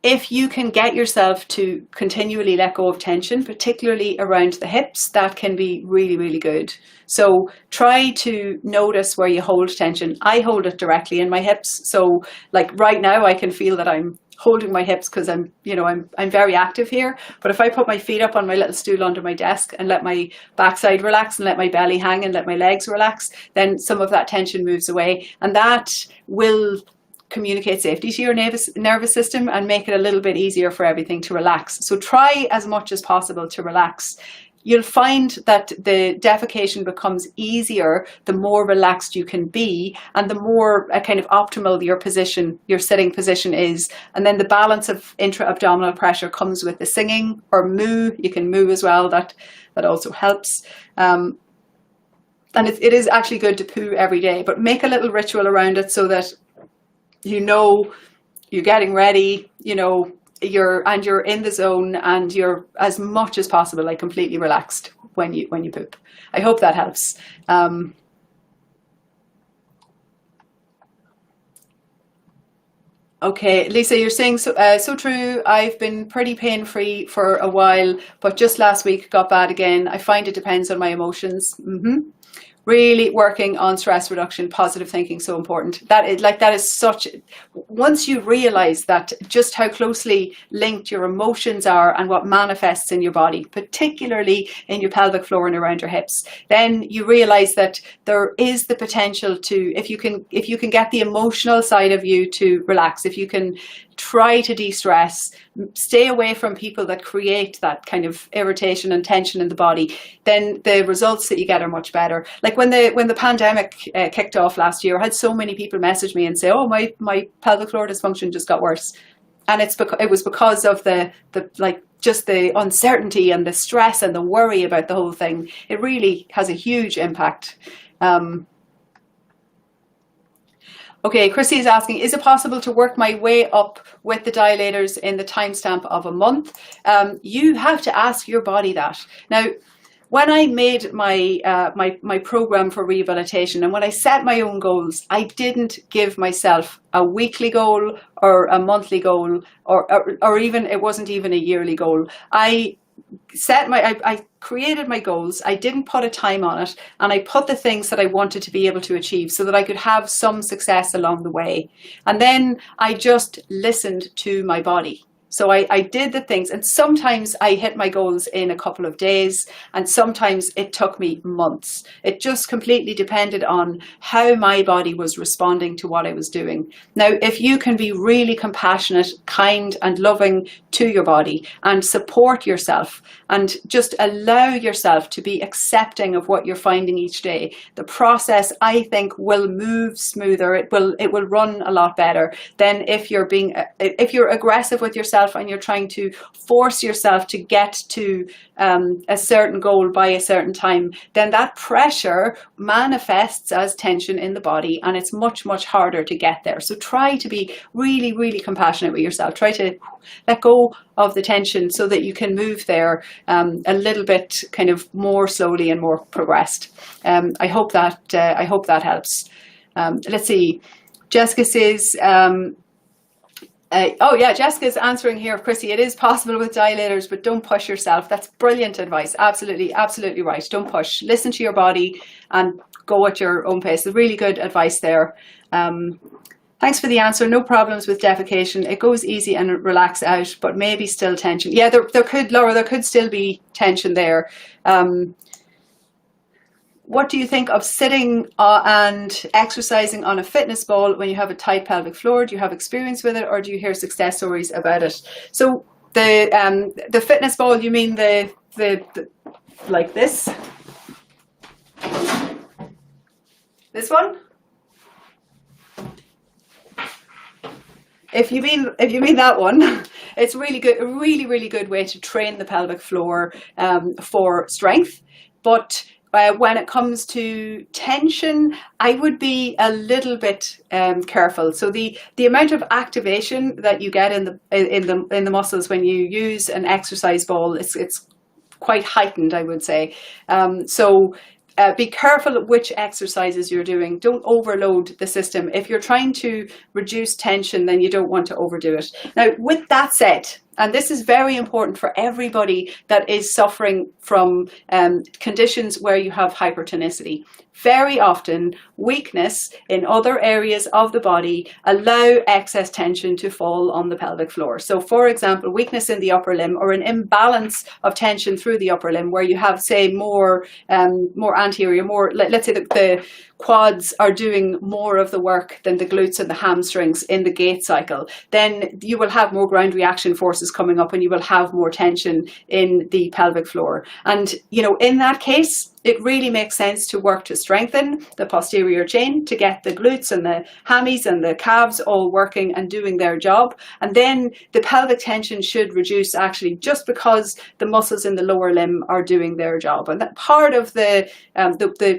If you can get yourself to continually let go of tension, particularly around the hips, that can be really, really good. So try to notice where you hold tension. I hold it directly in my hips. So like right now I can feel that I'm holding my hips because I'm very active here. But if I put my feet up on my little stool under my desk and let my backside relax and let my belly hang and let my legs relax, then some of that tension moves away, and that will communicate safety to your nervous system and make it a little bit easier for everything to relax. So try as much as possible to relax. You'll find that the defecation becomes easier the more relaxed you can be, and the more kind of optimal your sitting position is. And then the balance of intra-abdominal pressure comes with the singing or moo. You can moo as well. That also helps. And it is actually good to poo every day, but make a little ritual around it so that you're getting ready, you're in the zone, and you're as much as possible like completely relaxed when you poop. I hope that helps. Okay, Lisa, you're saying so true. I've been pretty pain-free for a while, but just last week got bad again. I find it depends on my emotions. Really working on stress reduction, positive thinking, so important. That is such, once you realize that just how closely linked your emotions are and what manifests in your body, particularly in your pelvic floor and around your hips, then you realize that there is the potential to, if you can get the emotional side of you to relax, if you can try to de-stress, stay away from people that create that kind of irritation and tension in the body, then the results that you get are much better. Like when the pandemic kicked off last year, I had so many people message me and say, oh, my pelvic floor dysfunction just got worse. And it was because of just the uncertainty and the stress and the worry about the whole thing. It really has a huge impact. Okay, Chrissy is asking, is it possible to work my way up with the dilators in the timestamp of a month? You have to ask your body that. Now, when I made my program for rehabilitation, and when I set my own goals, I didn't give myself a weekly goal or a monthly goal, or even, it wasn't even a yearly goal. I created my goals. I didn't put a time on it, and I put the things that I wanted to be able to achieve so that I could have some success along the way. And then I just listened to my body. So I did the things, and sometimes I hit my goals in a couple of days, and sometimes it took me months. It just completely depended on how my body was responding to what I was doing. Now, if you can be really compassionate, kind, and loving to your body and support yourself and just allow yourself to be accepting of what you're finding each day, the process, I think, will move smoother. It will run a lot better than if you're aggressive with yourself and you're trying to force yourself to get to a certain goal by a certain time. Then that pressure manifests as tension in the body, and it's much, much harder to get there. So try to be really, really compassionate with yourself. Try to let go of the tension so that you can move there a little bit kind of more slowly and more progressed. I hope that helps. Let's see. Jessica says, Jessica's answering here, Chrissy, it is possible with dilators, but don't push yourself. That's brilliant advice. Absolutely, absolutely right. Don't push. Listen to your body and go at your own pace. Really good advice there. Thanks for the answer. No problems with defecation. It goes easy and relax out, but maybe still tension. Yeah, there could, Laura, there could still be tension there. What do you think of sitting and exercising on a fitness ball when you have a tight pelvic floor? Do you have experience with it, or do you hear success stories about it? So the fitness ball, you mean the like this? This one? If you mean that one, it's really good, a really, really good way to train the pelvic floor for strength. But when it comes to tension, I would be a little bit careful. So the amount of activation that you get in the muscles when you use an exercise ball, it's quite heightened, I would say. Be careful which exercises you're doing. Don't overload the system. If you're trying to reduce tension, then you don't want to overdo it. Now, with that said, and this is very important for everybody that is suffering from conditions where you have hypertonicity. Very often, weakness in other areas of the body allow excess tension to fall on the pelvic floor. So, for example, weakness in the upper limb, or an imbalance of tension through the upper limb, where you have, say, more anterior, let's say the quads are doing more of the work than the glutes and the hamstrings in the gait cycle, then you will have more ground reaction forces coming up, and you will have more tension in the pelvic floor. And, in that case, it really makes sense to work to strengthen the posterior chain, to get the glutes and the hammies and the calves all working and doing their job. And then the pelvic tension should reduce, actually, just because the muscles in the lower limb are doing their job. And that part of the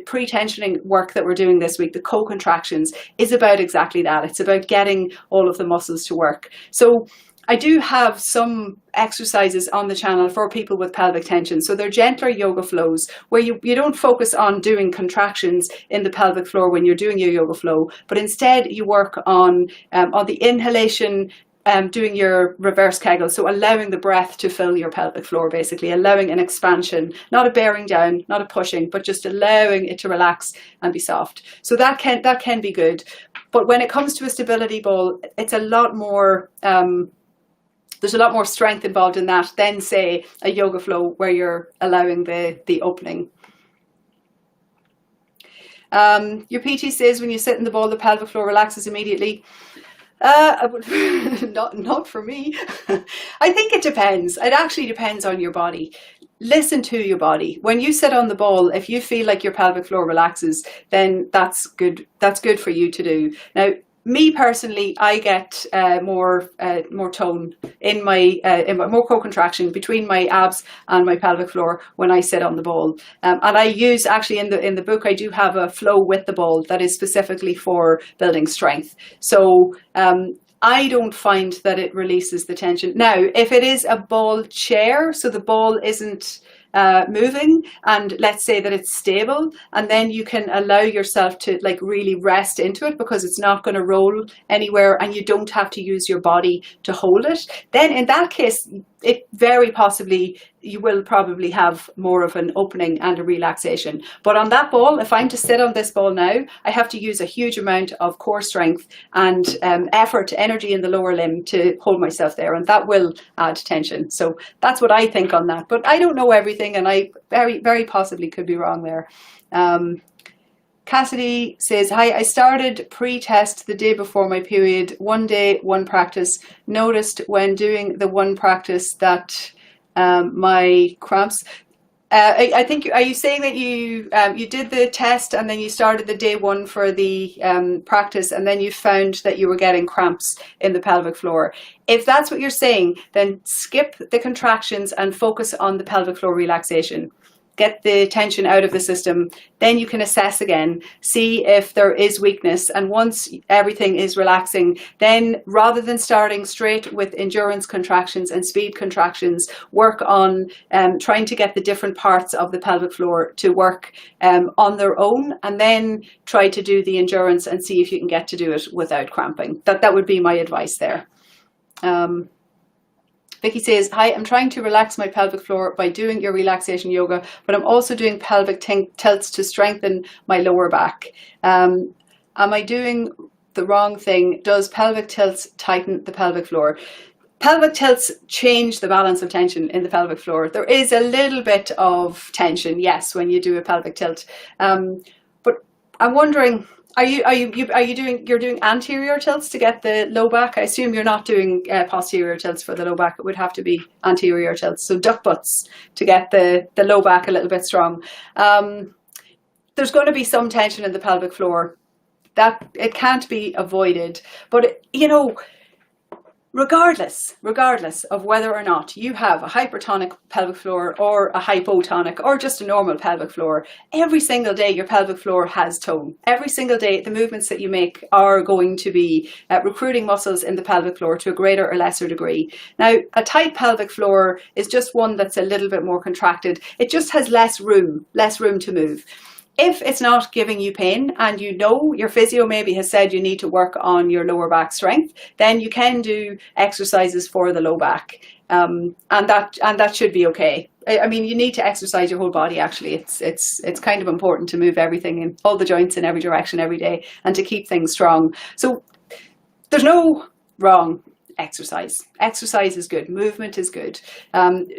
pre-tensioning work that we're doing this week, the co-contractions, is about exactly that. It's about getting all of the muscles to work. So I do have some exercises on the channel for people with pelvic tension. So they're gentler yoga flows where you don't focus on doing contractions in the pelvic floor when you're doing your yoga flow, but instead you work on the inhalation, doing your reverse kegels, so allowing the breath to fill your pelvic floor, basically allowing an expansion, not a bearing down, not a pushing, but just allowing it to relax and be soft. So that can be good. But when it comes to a stability ball, it's a lot more there's a lot more strength involved in that than, say, a yoga flow where you're allowing the opening. Your PT says when you sit in the ball, the pelvic floor relaxes immediately. Not for me. I think it depends. It actually depends on your body. Listen to your body. When you sit on the ball, if you feel like your pelvic floor relaxes, then that's good. That's good for you to do. Now, me personally, I get more tone in my more co-contraction between my abs and my pelvic floor when I sit on the ball. And I use, actually, in the book, I do have a flow with the ball that is specifically for building strength. So I don't find that it releases the tension. Now, if it is a ball chair, so the ball isn't moving, and let's say that it's stable, and then you can allow yourself to really rest into it because it's not going to roll anywhere and you don't have to use your body to hold it, then in that case it very possibly, you will probably have more of an opening and a relaxation. But on that ball, if I'm to sit on this ball now, I have to use a huge amount of core strength and effort, energy in the lower limb to hold myself there, and that will add tension. So that's what I think on that. But I don't know everything, and I very, very possibly could be wrong there. Cassidy says, hi, I started pre-test the day before my period, 1 day, 1 practice. Noticed when doing the 1 practice that my cramps, I think, are you saying that you did the test and then you started the day 1 for the practice, and then you found that you were getting cramps in the pelvic floor? If that's what you're saying, then skip the contractions and focus on the pelvic floor relaxation. Get the tension out of the system, then you can assess again, see if there is weakness. And once everything is relaxing, then rather than starting straight with endurance contractions and speed contractions, work on trying to get the different parts of the pelvic floor to work on their own, and then try to do the endurance and see if you can get to do it without cramping. That would be my advice there. Vicky says, hi, I'm trying to relax my pelvic floor by doing your relaxation yoga, but I'm also doing pelvic tilts to strengthen my lower back. Am I doing the wrong thing? Does pelvic tilts tighten the pelvic floor? Pelvic tilts change the balance of tension in the pelvic floor. There is a little bit of tension, yes, when you do a pelvic tilt. But I'm wondering, you're doing anterior tilts to get the low back? I assume you're not doing posterior tilts for the low back. It would have to be anterior tilts. So duck butts to get the low back a little bit strong. There's going to be some tension in the pelvic floor. That it can't be avoided. But regardless of whether or not you have a hypertonic pelvic floor or a hypotonic or just a normal pelvic floor, every single day your pelvic floor has tone. Every single day the movements that you make are going to be recruiting muscles in the pelvic floor to a greater or lesser degree. Now, a tight pelvic floor is just one that's a little bit more contracted. It just has less room to move. If it's not giving you pain and you know your physio maybe has said you need to work on your lower back strength, then you can do exercises for the low back, and that should be okay. I mean, you need to exercise your whole body. Actually, it's kind of important to move everything in all the joints in every direction every day and to keep things strong. So there's no wrong exercise. Exercise is good. Movement is good.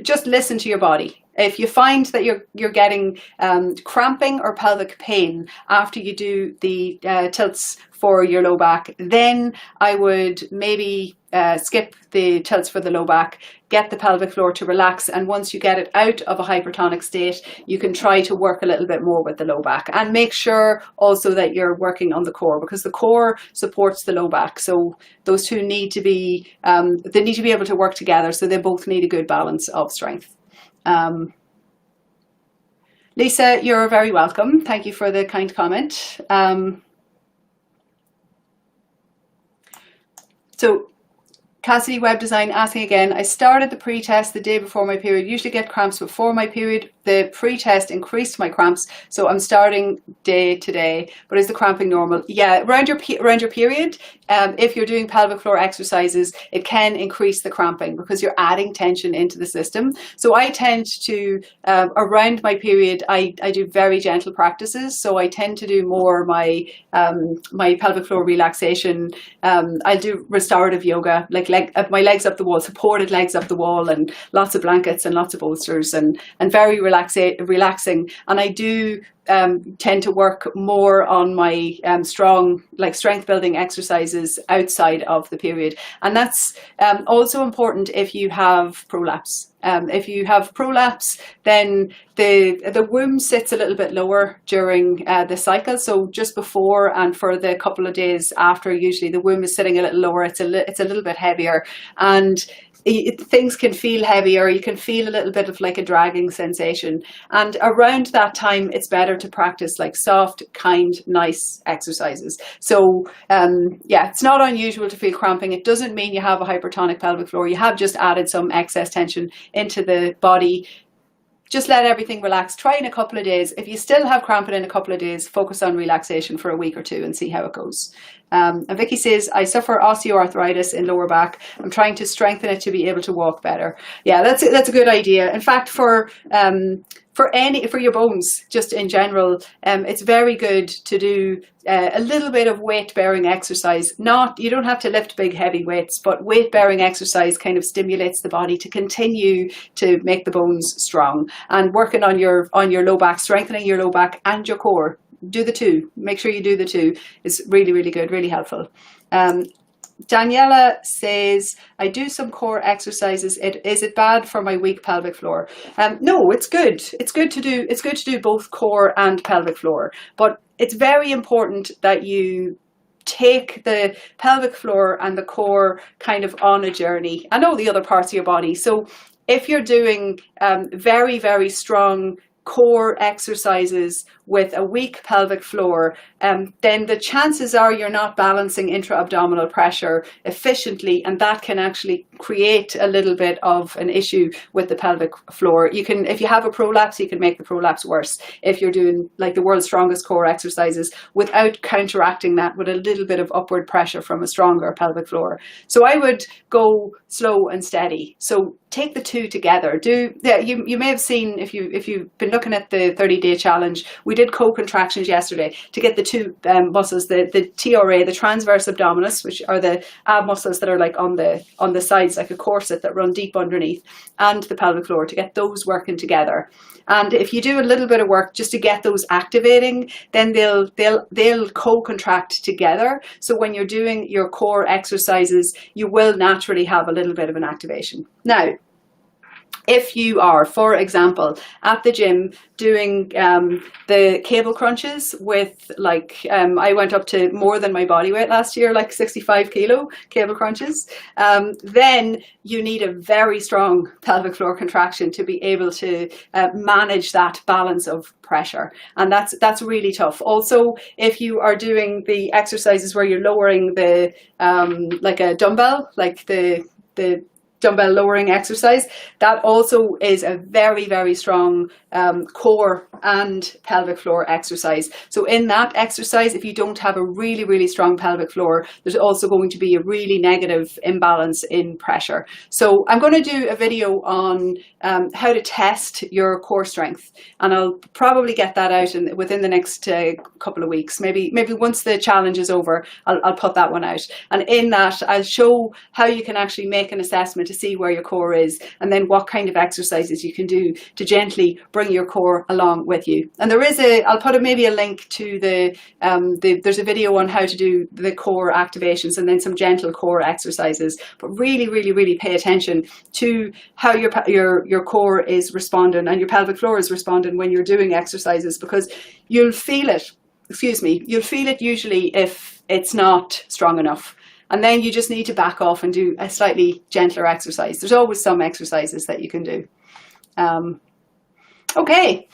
Just listen to your body. If you find that you're getting cramping or pelvic pain after you do the tilts for your low back, then I would maybe skip the tilts for the low back, get the pelvic floor to relax, and once you get it out of a hypertonic state, you can try to work a little bit more with the low back, and make sure also that you're working on the core, because the core supports the low back. So those two need to be they need to be able to work together, so they both need a good balance of strength. Lisa, you're very welcome. Thank you for the kind comment. So Cassidy Web Design asking again, I started the pre-test the day before my period, usually get cramps before my period. The pre-test increased my cramps, so I'm starting day to day. But is the cramping normal? Yeah, around your period, if you're doing pelvic floor exercises, it can increase the cramping because you're adding tension into the system. So I tend to, around my period, I do very gentle practices. So I tend to do more my pelvic floor relaxation. I'll do restorative yoga, like my legs up the wall, supported legs up the wall, and lots of blankets and lots of bolsters, and very relaxing. And I do tend to work more on my strong, like strength building exercises outside of the period. And that's also important if you have prolapse. If you have prolapse, then the womb sits a little bit lower during the cycle. So just before and for the couple of days after, usually the womb is sitting a little lower. It's a little bit heavier, and things can feel heavier. You can feel a little bit of like a dragging sensation, and around that time it's better to practice like soft, kind, nice exercises. So yeah, it's not unusual to feel cramping. It doesn't mean you have a hypertonic pelvic floor. You have just added some excess tension into the body. Just let everything relax. Try in a couple of days. If you still have cramping in a couple of days, focus on relaxation for a week or two and see how it goes. And Vicky says, I suffer osteoarthritis in lower back. I'm trying to strengthen it to be able to walk better. Yeah, that's a good idea. In fact, for your bones, just in general, it's very good to do a little bit of weight bearing exercise. You don't have to lift big heavy weights, but weight bearing exercise kind of stimulates the body to continue to make the bones strong. And working on your low back, strengthening your low back and your core. Do the two. Make sure you do the two. It's really, really good, really helpful. Daniela says, I do some core exercises. Is it bad for my weak pelvic floor? No, it's good. It's good to do both core and pelvic floor. But it's very important that you take the pelvic floor and the core kind of on a journey, and all the other parts of your body. So if you're doing very, very strong core exercises with a weak pelvic floor, then the chances are you're not balancing intra-abdominal pressure efficiently, and that can actually create a little bit of an issue with the pelvic floor. If you have a prolapse, you can make the prolapse worse if you're doing like the world's strongest core exercises without counteracting that with a little bit of upward pressure from a stronger pelvic floor. So I would go slow and steady. So take the two together. You may have seen, if you've been looking at the 30-day challenge, we did Cocontractions yesterday to get the two muscles, the TRA, the transverse abdominis, which are the ab muscles that are like on the sides like a corset that run deep underneath, and the pelvic floor, to get those working together. And if you do a little bit of work just to get those activating, then they'll co-contract together. So when you're doing your core exercises, you will naturally have a little bit of an activation. Now, if you are, for example, at the gym doing the cable crunches with I went up to more than my body weight last year, like 65 kilo cable crunches, then you need a very strong pelvic floor contraction to be able to manage that balance of pressure. And that's really tough. Also, if you are doing the exercises where you're lowering the, like a dumbbell, like the dumbbell lowering exercise, that also is a very, very strong core and pelvic floor exercise. So in that exercise, if you don't have a really, really strong pelvic floor, there's also going to be a really negative imbalance in pressure. So I'm going to do a video on how to test your core strength, and I'll probably get that out within the next couple of weeks. Maybe once the challenge is over, I'll put that one out. And in that, I'll show how you can actually make an assessment to see where your core is, and then what kind of exercises you can do to gently bring your core along with you. And there is I'll put maybe a link to there's a video on how to do the core activations and then some gentle core exercises. But really, really, really pay attention to how your core is responding and your pelvic floor is responding when you're doing exercises, because you'll feel it. You'll feel it usually if it's not strong enough. And then you just need to back off and do a slightly gentler exercise. There's always some exercises that you can do. Okay,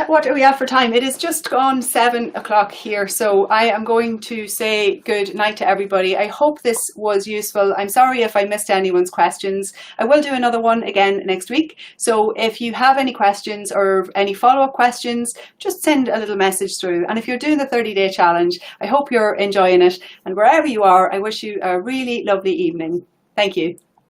what do we have for time? It is just gone 7 o'clock here, so I am going to say good night to everybody. I hope this was useful. I'm sorry if I missed anyone's questions. I will do another one again next week. So if you have any questions or any follow-up questions, just send a little message through. And if you're doing the 30-day challenge, I hope you're enjoying it. And wherever you are, I wish you a really lovely evening. Thank you.